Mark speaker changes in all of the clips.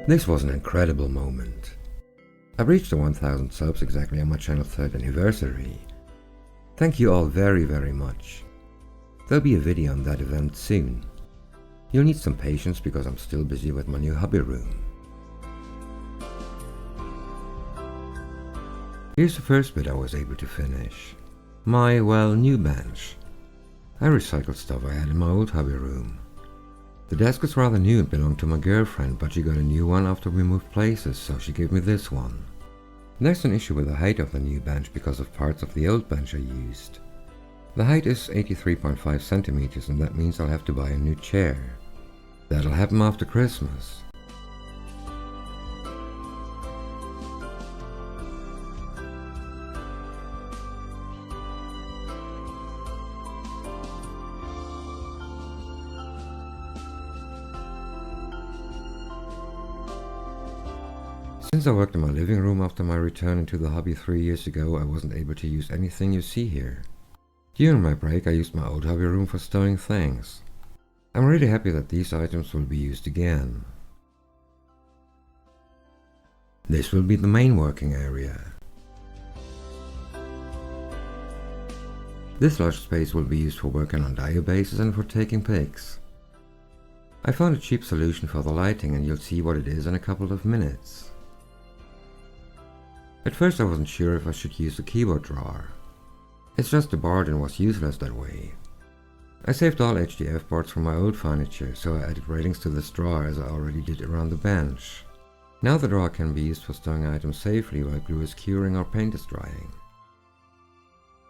Speaker 1: This was an incredible moment. I've reached the 1000 subs exactly on my channel's 3rd anniversary. Thank you all very much. There'll be a video on that event soon. You'll need some patience because I'm still busy with my new hobby room. Here's the first bit I was able to finish. My, new bench. I recycled stuff I had in my old hobby room. The desk is rather new and belonged to my girlfriend, but she got a new one after we moved places, so she gave me this one. There's an issue with the height of the new bench because of parts of the old bench I used. The height is 83.5 centimeters and that means I'll have to buy a new chair. That'll happen after Christmas. Since I worked in my living room after my return into the hobby 3 years ago, I wasn't able to use anything you see here. During my break I used my old hobby room for stowing things. I'm really happy that these items will be used again. This will be the main working area. This large space will be used for working on databases and for taking pics. I found a cheap solution for the lighting and you'll see what it is in a couple of minutes. At first I wasn't sure if I should use a keyboard drawer. It's just a board and was useless that way. I saved all HDF boards from my old furniture, so I added ratings to this drawer as I already did around the bench. Now the drawer can be used for storing items safely while glue is curing or paint is drying.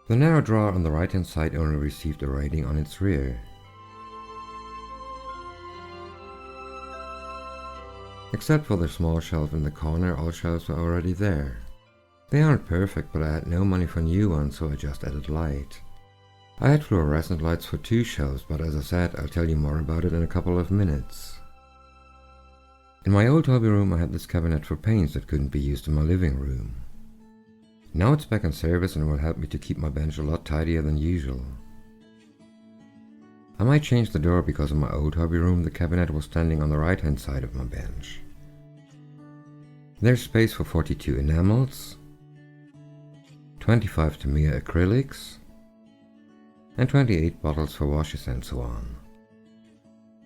Speaker 1: The narrow drawer on the right hand side only received a rating on its rear. Except for the small shelf in the corner, all shelves were already there. They aren't perfect, but I had no money for new ones, so I just added light. I had fluorescent lights for 2 shelves, but as I said, I'll tell you more about it in a couple of minutes. In my old hobby room I had this cabinet for paints that couldn't be used in my living room. Now it's back in service and will help me to keep my bench a lot tidier than usual. I might change the door because in my old hobby room the cabinet was standing on the right hand side of my bench. There's space for 42 enamels, 25 Tamiya acrylics, and 28 bottles for washes and so on.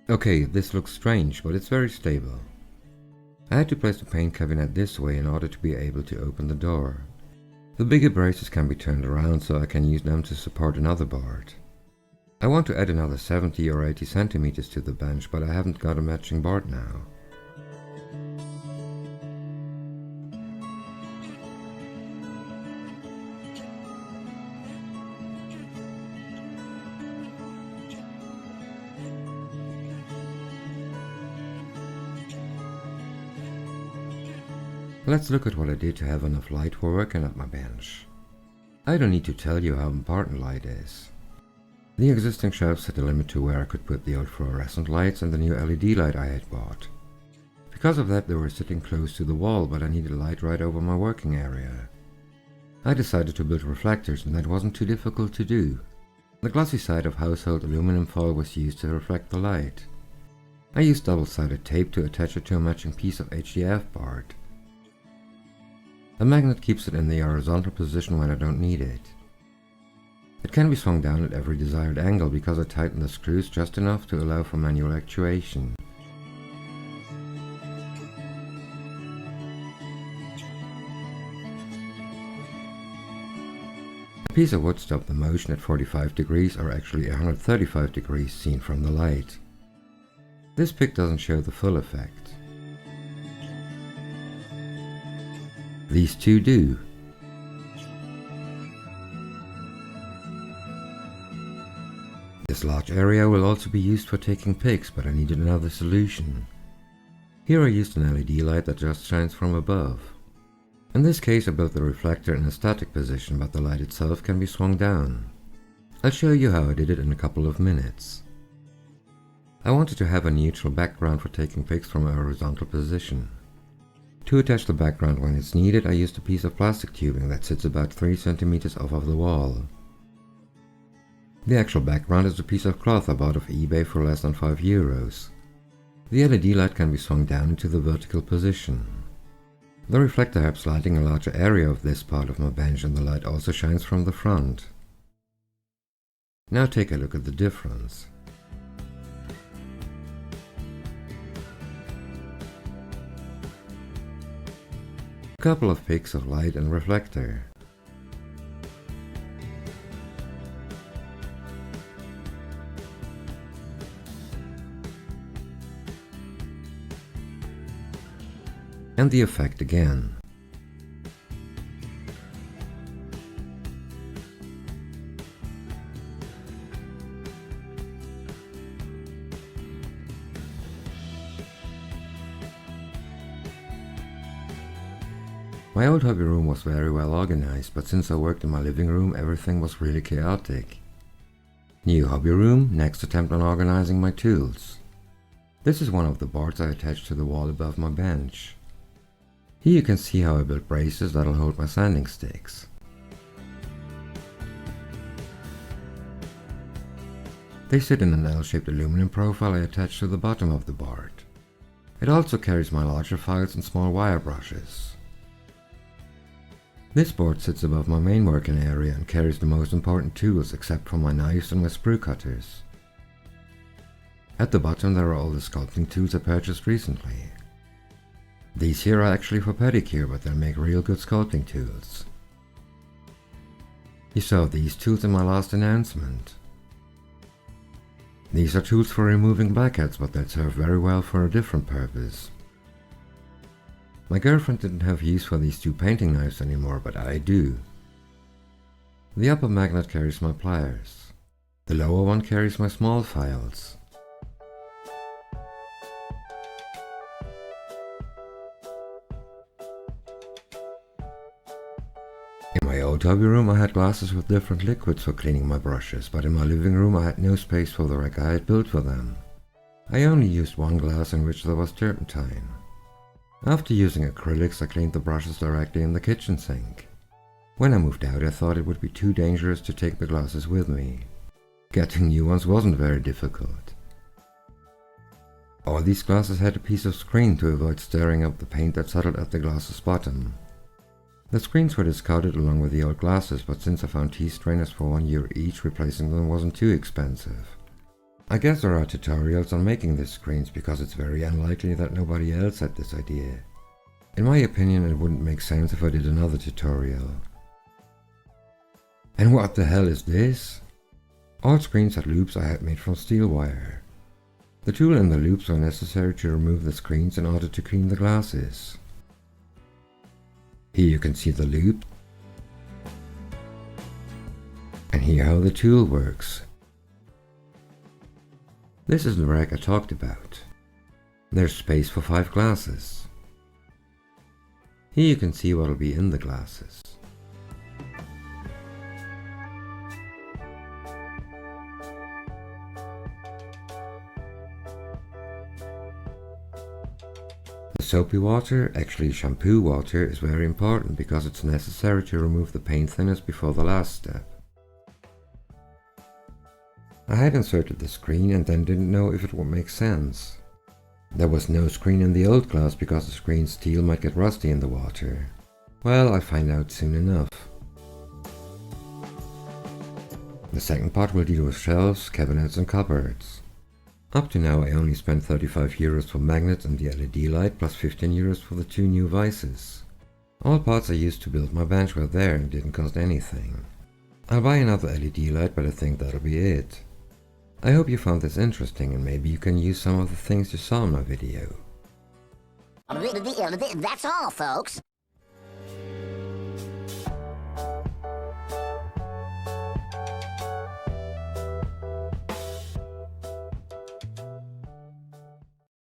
Speaker 1: Okay, this looks strange, but it's very stable. I had to place the paint cabinet this way in order to be able to open the door. The bigger braces can be turned around so I can use them to support another board. I want to add another 70 or 80 centimeters to the bench, but I haven't got a matching board now. Let's look at what I did to have enough light for working at my bench. I don't need to tell you how important light is. The existing shelves had a limit to where I could put the old fluorescent lights and the new LED light I had bought. Because of that they were sitting close to the wall, but I needed light right over my working area. I decided to build reflectors and that wasn't too difficult to do. The glossy side of household aluminum foil was used to reflect the light. I used double-sided tape to attach it to a matching piece of HDF board. A magnet keeps it in the horizontal position when I don't need it. It can be swung down at every desired angle because I tightened the screws just enough to allow for manual actuation. A piece of wood stopped the motion at 45 degrees or actually 135 degrees seen from the light. This pic doesn't show the full effect. These two do. This large area will also be used for taking pics, but I needed another solution. Here I used an LED light that just shines from above. In this case I built the reflector in a static position, but the light itself can be swung down. I'll show you how I did it in a couple of minutes. I wanted to have a neutral background for taking pics from a horizontal position. To attach the background when it's needed, I used a piece of plastic tubing that sits about 3 centimeters off of the wall. The actual background is a piece of cloth I bought off eBay for less than €5. The LED light can be swung down into the vertical position. The reflector helps lighting a larger area of this part of my bench, and the light also shines from the front. Now take a look at the difference. A couple of peaks of light and reflector. And the effect again. My old hobby room was very well organized, but since I worked in my living room, everything was really chaotic. New hobby room, next attempt on organizing my tools. This is one of the boards I attached to the wall above my bench. Here you can see how I built braces that'll hold my sanding sticks. They sit in an L-shaped aluminum profile I attached to the bottom of the board. It also carries my larger files and small wire brushes. This board sits above my main working area and carries the most important tools except for my knives and my sprue cutters. At the bottom there are all the sculpting tools I purchased recently. These here are actually for pedicure, but they'll make real good sculpting tools. You saw these tools in my last announcement. These are tools for removing blackheads, but they'll serve very well for a different purpose. My girlfriend didn't have use for these two painting knives anymore, but I do. The upper magnet carries my pliers. The lower one carries my small files. In my old hobby room I had glasses with different liquids for cleaning my brushes, but in my living room I had no space for the rack I had built for them. I only used one glass in which there was turpentine. After using acrylics, I cleaned the brushes directly in the kitchen sink. When I moved out, I thought it would be too dangerous to take the glasses with me. Getting new ones wasn't very difficult. All these glasses had a piece of screen to avoid stirring up the paint that settled at the glass's bottom. The screens were discarded along with the old glasses, but since I found tea strainers for €1 each, replacing them wasn't too expensive. I guess there are tutorials on making these screens because it's very unlikely that nobody else had this idea. In my opinion, it wouldn't make sense if I did another tutorial. And what the hell is this? All screens had loops I had made from steel wire. The tool and the loops were necessary to remove the screens in order to clean the glasses. Here you can see the loop, and here how the tool works. This is the rack I talked about. There's space for 5 glasses. Here you can see what'll be in the glasses. The soapy water, actually shampoo water, is very important because it's necessary to remove the paint thinners before the last step. I had inserted the screen and then didn't know if it would make sense. There was no screen in the old glass because the screen steel might get rusty in the water. Well, I'll find out soon enough. The second part will deal with shelves, cabinets and cupboards. Up to now I only spent €35 for magnets and the LED light, plus €15 for the 2 new vices. All parts I used to build my bench were there and didn't cost anything. I'll buy another LED light, but I think that'll be it. I hope you found this interesting and maybe you can use some of the things you saw in my video.
Speaker 2: That's all, folks.